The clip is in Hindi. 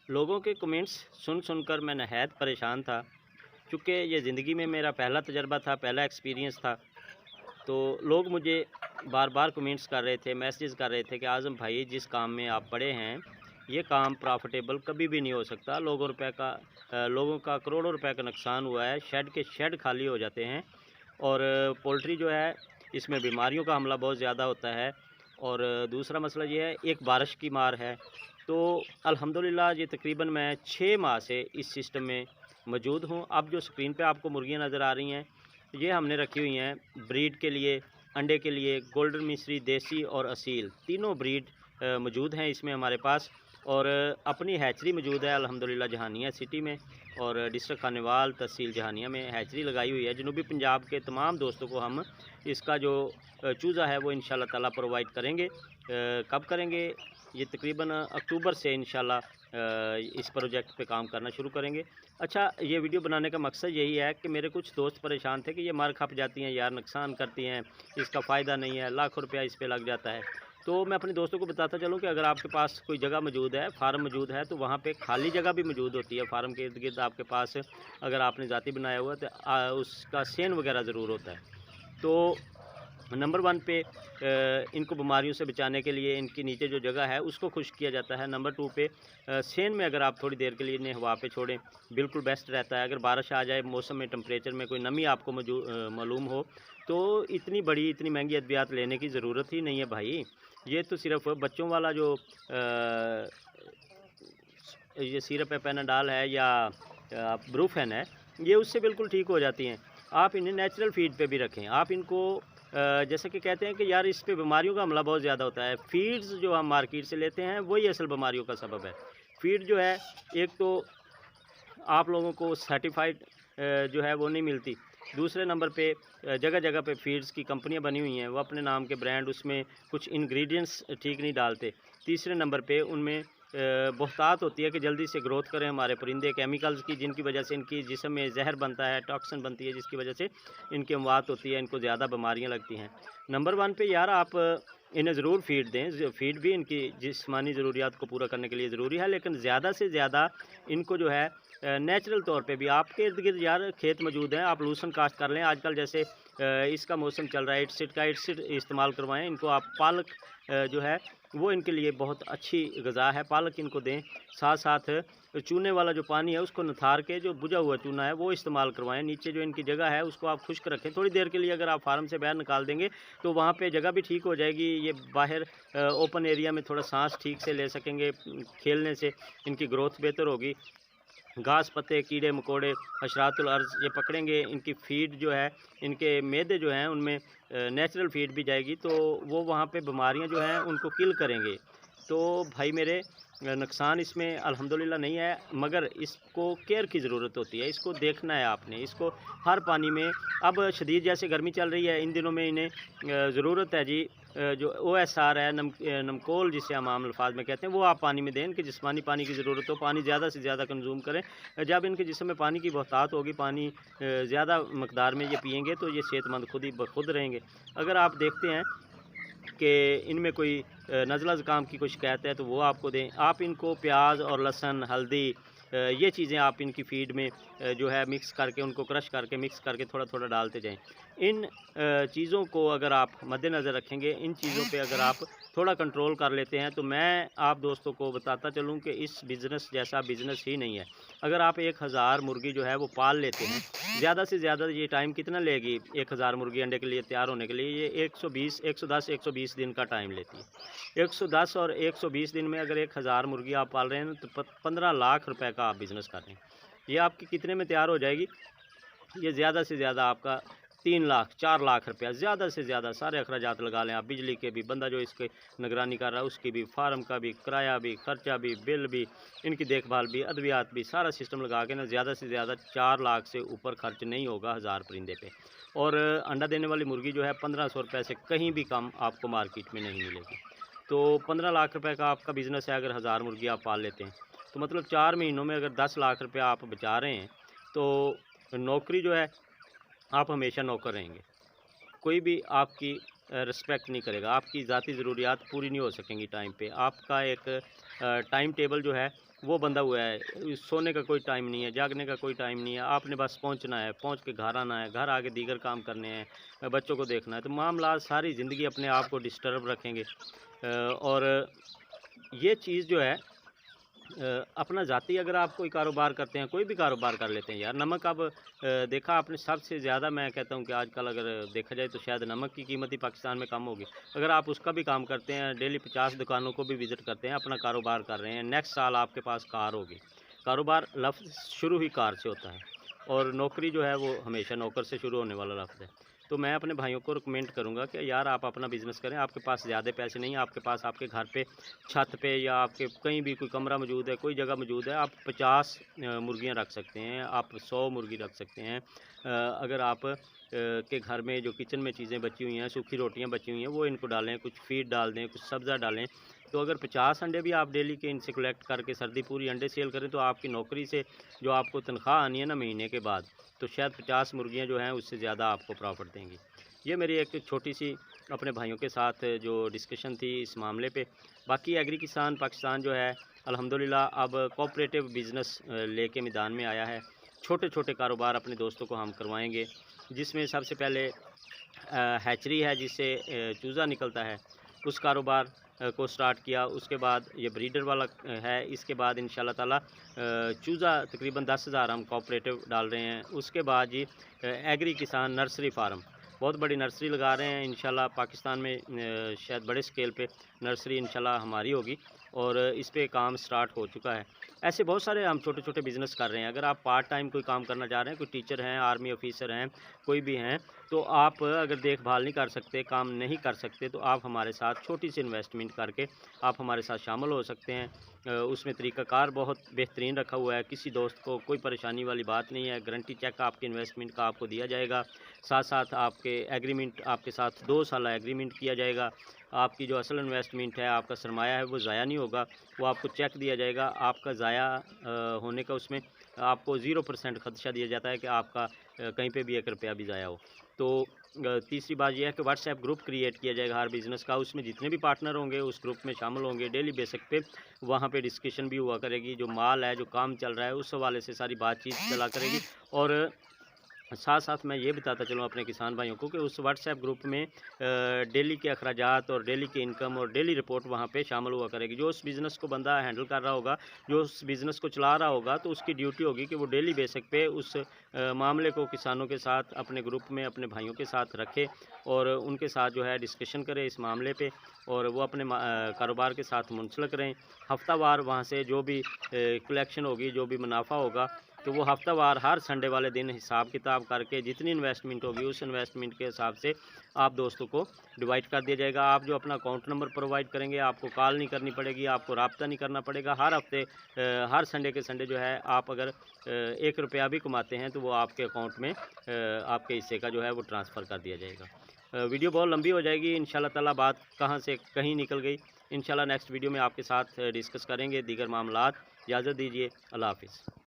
लोगों के कमेंट्स सुन सुनकर मैं नहायत परेशान था, चूँकि ये ज़िंदगी में मेरा पहला तजर्बा था, पहला एक्सपीरियंस था। तो लोग मुझे बार-बार कमेंट्स कर रहे थे, मैसेज कर रहे थे कि आज़म भाई जिस काम में आप पड़े हैं, ये काम प्रॉफ़िटेबल कभी भी नहीं हो सकता। लोगों का करोड़ों रुपए का नुकसान हुआ है, शेड के शेड खाली हो जाते हैं और पोल्ट्री जो है इसमें बीमारियों का हमला बहुत ज़्यादा होता है। और दूसरा मसला ये है, एक बारिश की मार है। तो अल्हम्दुलिल्लाह ये तकरीबन मैं 6 माह से इस सिस्टम में मौजूद हूँ। अब जो स्क्रीन पे आपको मुर्गियाँ नज़र आ रही हैं, ये हमने रखी हुई हैं ब्रीड के लिए, अंडे के लिए। गोल्डन मिस्री, देसी और असील तीनों ब्रीड मौजूद हैं इसमें हमारे पास। और अपनी हैचरी मौजूद है अल्हम्दुलिल्लाह जहानिया सिटी में, और डिस्ट्रिक्ट खानेवाल तहसील जहानिया में हैचरी लगाई हुई है। जनूबी पंजाब के तमाम दोस्तों को हम इसका जो चूज़ा है वो इंशाल्लाह ताला प्रोवाइड करेंगे। कब करेंगे? ये तकरीबन अक्टूबर से इंशाल्लाह इस प्रोजेक्ट पे काम करना शुरू करेंगे। अच्छा, ये वीडियो बनाने का मकसद यही है कि मेरे कुछ दोस्त परेशान थे कि ये मर खप जाती हैं यार, नुकसान करती हैं, इसका फ़ायदा नहीं है, लाखों रुपया इस पे लग जाता है। तो मैं अपने दोस्तों को बताता चलूँ कि अगर आपके पास कोई जगह मौजूद है, फार्म मौजूद है, तो वहाँ पे खाली जगह भी मौजूद होती है। फार्म के इर्द-गिर्द आपके पास अगर आपने ज़ाती बनाया हुआ है तो उसका सेन वगैरह ज़रूर होता है। तो नंबर 1 पे इनको बीमारियों से बचाने के लिए इनके नीचे जो जगह है उसको खुश्क किया जाता है। नंबर 2 पे सेन में अगर आप थोड़ी देर के लिए इन्हें हवा पे छोड़ें, बिल्कुल बेस्ट रहता है। अगर बारिश आ जाए, मौसम में टेम्परेचर में कोई नमी आपको मालूम हो, तो इतनी बड़ी, इतनी महंगी अद्वियात लेने की ज़रूरत ही नहीं है भाई। ये तो सिर्फ़ बच्चों वाला जो ये सिरप है, पैनाडॉल है या ब्रूफेन है, ये उससे बिल्कुल ठीक हो जाती हैं। आप इन्हें नेचुरल फ़ीड पे भी रखें। आप इनको जैसे कि कहते हैं कि यार इस पे बीमारियों का हमला बहुत ज़्यादा होता है। फ़ीड्स जो हम मार्केट से लेते हैं वही असल बीमारियों का सबब है। फ़ीड जो है, एक तो आप लोगों को सर्टिफ़ाइड जो है वो नहीं मिलती। दूसरे नंबर पे जगह-जगह पे फ़ीड्स की कंपनियाँ बनी हुई हैं, वो अपने नाम के ब्रांड, उसमें कुछ इंग्रीडिएंट्स ठीक नहीं डालते। तीसरे नंबर पे उनमें बहुतात होती है कि जल्दी से ग्रोथ करें हमारे परिंदे, केमिकल्स की जिनकी वजह से इनकी जिस्म में जहर बनता है, टॉक्सिन बनती है, जिसकी वजह से इनकी अमवात होती है, इनको ज़्यादा बीमारियाँ लगती हैं। नंबर 1 पे यार आप इन्हें ज़रूर फ़ीड दें। फ़ीड भी इनकी जिस्मानी ज़रूरियात को पूरा करने के लिए ज़रूरी है, लेकिन ज़्यादा से ज़्यादा इनको जो है नेचुरल तौर पे भी आपके इर्द-गिर्द यार खेत मौजूद हैं, आप लहसुन काश्त कर लें। आजकल जैसे इसका मौसम चल रहा है, एसिड इस्तेमाल करवाएँ। इनको आप पालक जो है वो इनके लिए बहुत अच्छी ग़िज़ा है, पालक इनको दें। साथ-साथ चूने वाला जो पानी है उसको निथार के जो बुझा हुआ चूना है वो इस्तेमाल करवाएँ। नीचे जो इनकी जगह है उसको आप खुश्क रखें। थोड़ी देर के लिए अगर आप फार्म से बाहर निकाल देंगे तो वहाँ पे जगह भी ठीक हो जाएगी। ये बाहर ओपन एरिया में थोड़ा साँस ठीक से ले सकेंगे। खेलने से इनकी ग्रोथ बेहतर होगी। घास पत्ते, कीड़े मकोड़े, हशरातुल अर्ज़ ये पकड़ेंगे। इनकी फ़ीड जो है, इनके मैदे जो हैं उनमें नेचुरल फ़ीड भी जाएगी, तो वो वहाँ पे बीमारियाँ जो हैं उनको किल करेंगे। तो भाई मेरे नुकसान इसमें अल्हम्दुलिल्लाह नहीं है, मगर इसको केयर की ज़रूरत होती है। इसको देखना है आपने, इसको हर पानी में। अब शदीद जैसे गर्मी चल रही है, इन दिनों में इन्हें ज़रूरत है जी जो OSR है, नमकोल जिसे हम आम अल्फाज में कहते हैं, वो आप पानी में दें। इनके जिस्मानी पानी की ज़रूरत हो, पानी ज़्यादा से ज़्यादा कंज़्यूम करें। जब इनके जिस्म में पानी की बहुतात होगी, पानी ज़्यादा मकदार में ये पिएँगे तो ये सेहतमंद खुद ही ब खुद रहेंगे। अगर आप देखते हैं कि इनमें कोई नज़ला ज़ुकाम की कोई शिकायत है तो वो आपको दें। आप इनको प्याज और लहसुन, हल्दी ये चीज़ें आप इनकी फ़ीड में जो है मिक्स करके, उनको क्रश करके मिक्स करके थोड़ा-थोड़ा डालते जाएँ। इन चीज़ों को अगर आप मद्देनज़र रखेंगे, इन चीज़ों पे अगर आप थोड़ा कंट्रोल कर लेते हैं, तो मैं आप दोस्तों को बताता चलूँ कि इस बिज़नेस जैसा बिज़नेस ही नहीं है। अगर आप 1000 मुर्गी जो है वो पाल लेते हैं, ज़्यादा से ज़्यादा ये टाइम कितना लेगी 1000 मुर्गी अंडे के लिए तैयार होने के लिए? ये 110-120 दिन का टाइम लेती है। 110 और 120 दिन में अगर 1000 मुर्गी आप पाल रहे हैं तो 15 लाख रुपए का आप बिज़नेस कर रहे हैं। ये आपकी कितने में तैयार हो जाएगी? ये ज़्यादा से ज़्यादा आपका 3 लाख 4 लाख रुपया, ज़्यादा से ज़्यादा सारे अखराजात लगा लें आप, बिजली के भी, बंदा जो इसकी निगरानी कर रहा है उसकी भी, फार्म का भी, किराया भी, खर्चा भी, बिल भी, इनकी देखभाल भी, अद्वियात भी, सारा सिस्टम लगा के ना ज़्यादा से ज़्यादा 4 लाख से ऊपर खर्च नहीं होगा 1000 परिंदे पे। और अंडा देने वाली मुर्गी जो है 1500 रुपये से कहीं भी कम आपको मार्केट में नहीं मिलेगी। तो 15 लाख रुपए का आपका बिज़नेस है, अगर 1000 मुर्गी आप पाल लेते हैं, तो मतलब 4 महीनों में अगर 10 लाख रुपया आप बचा रहे हैं, तो नौकरी जो है आप हमेशा नौकर रहेंगे। कोई भी आपकी रिस्पेक्ट नहीं करेगा, आपकी ज़ाती ज़रूरियात पूरी नहीं हो सकेंगी टाइम पे। आपका एक टाइम टेबल जो है वो बंधा हुआ है, सोने का कोई टाइम नहीं है, जागने का कोई टाइम नहीं है, आपने बस पहुंचना है, पहुंच के घर आना है, घर आके दीगर काम करने हैं, बच्चों को देखना है। तो मामला सारी ज़िंदगी अपने आप को डिस्टर्ब रखेंगे। और ये चीज़ जो है अपना ज़ाती, अगर आप कोई कारोबार करते हैं, कोई भी कारोबार कर लेते हैं यार, नमक अब देखा आपने सबसे ज़्यादा, मैं कहता हूँ कि आजकल अगर देखा जाए तो शायद नमक की कीमत ही पाकिस्तान में कम होगी। अगर आप उसका भी काम करते हैं, डेली 50 दुकानों को भी विज़िट करते हैं, अपना कारोबार कर रहे हैं, नेक्स्ट साल आपके पास कार होगी। कारोबार लफ्ज़ शुरू ही कार से होता है, और नौकरी जो है वो हमेशा नौकर से शुरू होने वाला लफ्ज़ है। तो मैं अपने भाइयों को रिकमेंड करूँगा कि यार आप अपना बिज़नेस करें। आपके पास ज़्यादा पैसे नहीं हैं, आपके पास आपके घर पे छत पे या आपके कहीं भी कोई कमरा मौजूद है, कोई जगह मौजूद है, आप 50 मुर्गियाँ रख सकते हैं, आप 100 मुर्गी रख सकते हैं। अगर आप के घर में जो किचन में चीज़ें बची हुई हैं, सूखी रोटियाँ बची हुई हैं, वो इनको डालें, कुछ फीड डाल दें, कुछ सब्ज़ा डालें। तो अगर 50 अंडे भी आप डेली के इनसे कलेक्ट करके सर्दी पूरी अंडे सेल करें, तो आपकी नौकरी से जो आपको तनख्वाह आनी है ना महीने के बाद, तो शायद 50 मुर्गियाँ जो हैं उससे ज़्यादा आपको प्रॉफ़िट देंगी। ये मेरी एक छोटी-सी अपने भाइयों के साथ जो डिस्कशन थी इस मामले पे। बाकी एग्री किसान पाकिस्तान जो है अल्हम्दुलिल्लाह अब कोऑपरेटिव बिज़नेस लेके मैदान में आया है। छोटे-छोटे कारोबार अपने दोस्तों को हम करवाएँगे, जिसमें सबसे पहले हैचरी है जिससे चूज़ा निकलता है, उस कारोबार को स्टार्ट किया। उसके बाद ये ब्रीडर वाला है, इसके बाद इंशाल्लाह ताला चूज़ा तकरीबन 10,000 हम कोऑपरेटिव डाल रहे हैं। उसके बाद जी एग्री किसान नर्सरी फार्म, बहुत बड़ी नर्सरी लगा रहे हैं इंशाल्लाह। पाकिस्तान में शायद बड़े स्केल पे नर्सरी इंशाल्लाह हमारी होगी, और इस पे काम स्टार्ट हो चुका है। ऐसे बहुत सारे हम छोटे-छोटे बिज़नेस कर रहे हैं। अगर आप पार्ट टाइम कोई काम करना चाह रहे हैं, कोई टीचर हैं, आर्मी ऑफिसर हैं, कोई भी हैं, तो आप अगर देखभाल नहीं कर सकते, काम नहीं कर सकते, तो आप हमारे साथ छोटी सी इन्वेस्टमेंट करके आप हमारे साथ शामिल हो सकते हैं। उसमें तरीक़ाकार बहुत बेहतरीन रखा हुआ है, किसी दोस्त को कोई परेशानी वाली बात नहीं है। गारंटी चेक आपके इन्वेस्टमेंट का आपको दिया जाएगा। साथ-साथ आपके एग्रीमेंट, आपके साथ 2 साल एग्रीमेंट किया जाएगा। आपकी जो असल इन्वेस्टमेंट है, आपका सरमाया है, वो ज़ाया नहीं होगा, वो आपको चेक दिया जाएगा। आपका ज़ाया होने का उसमें आपको 0% खदशा दिया जाता है कि आपका कहीं पे भी 1 रुपया भी ज़ाया हो। तो तीसरी बात ये है कि व्हाट्सएप ग्रुप क्रिएट किया जाएगा हर बिज़नेस का, उसमें जितने भी पार्टनर होंगे उस ग्रुप में शामिल होंगे। डेली बेसिक पे वहाँ पे डिस्कशन भी हुआ करेगी, जो माल है, जो काम चल रहा है, उस हवाले से सारी बातचीत चला करेगी। और साथ-साथ मैं ये बताता चलूँ अपने किसान भाइयों को कि उस व्हाट्सएप ग्रुप में डेली के अखराजात और डेली की इनकम और डेली रिपोर्ट वहाँ पे शामिल हुआ करेगी। जो उस बिज़नेस को बंदा हैंडल कर रहा होगा, जो उस बिज़नेस को चला रहा होगा, तो उसकी ड्यूटी होगी कि वो डेली बेसिक पे उस मामले को किसानों के साथ अपने ग्रुप में अपने भाइयों के साथ रखे, और उनके साथ जो है डिस्कशन करें इस मामले पे, और वो अपने कारोबार के साथ मुंसलिक रहें। हफ्तावार वहाँ से जो भी कलेक्शन होगी, जो भी मुनाफा होगा, तो वो हफ्तावार हर संडे वाले दिन हिसाब किताब करके जितनी इन्वेस्टमेंट होगी उस इन्वेस्टमेंट के हिसाब से आप दोस्तों को डिवाइड कर दिया जाएगा। आप जो अपना अकाउंट नंबर प्रोवाइड करेंगे, आपको कॉल नहीं करनी पड़ेगी, आपको राब्ता नहीं करना पड़ेगा। हर हफ्ते हर संडे के संडे जो है, आप अगर 1 रुपया भी कमाते हैं तो वो आपके अकाउंट में आपके हिस्से का जो है वो ट्रांसफ़र कर दिया जाएगा। वीडियो बहुत लंबी हो जाएगी, इंशाल्लाह ताला बात कहाँ से कहीं निकल गई। इंशाल्लाह नेक्स्ट वीडियो में आपके साथ डिस्कस करेंगे दीगर मामलात। इजाज़त दीजिए, अल्लाह हाफ़िज़।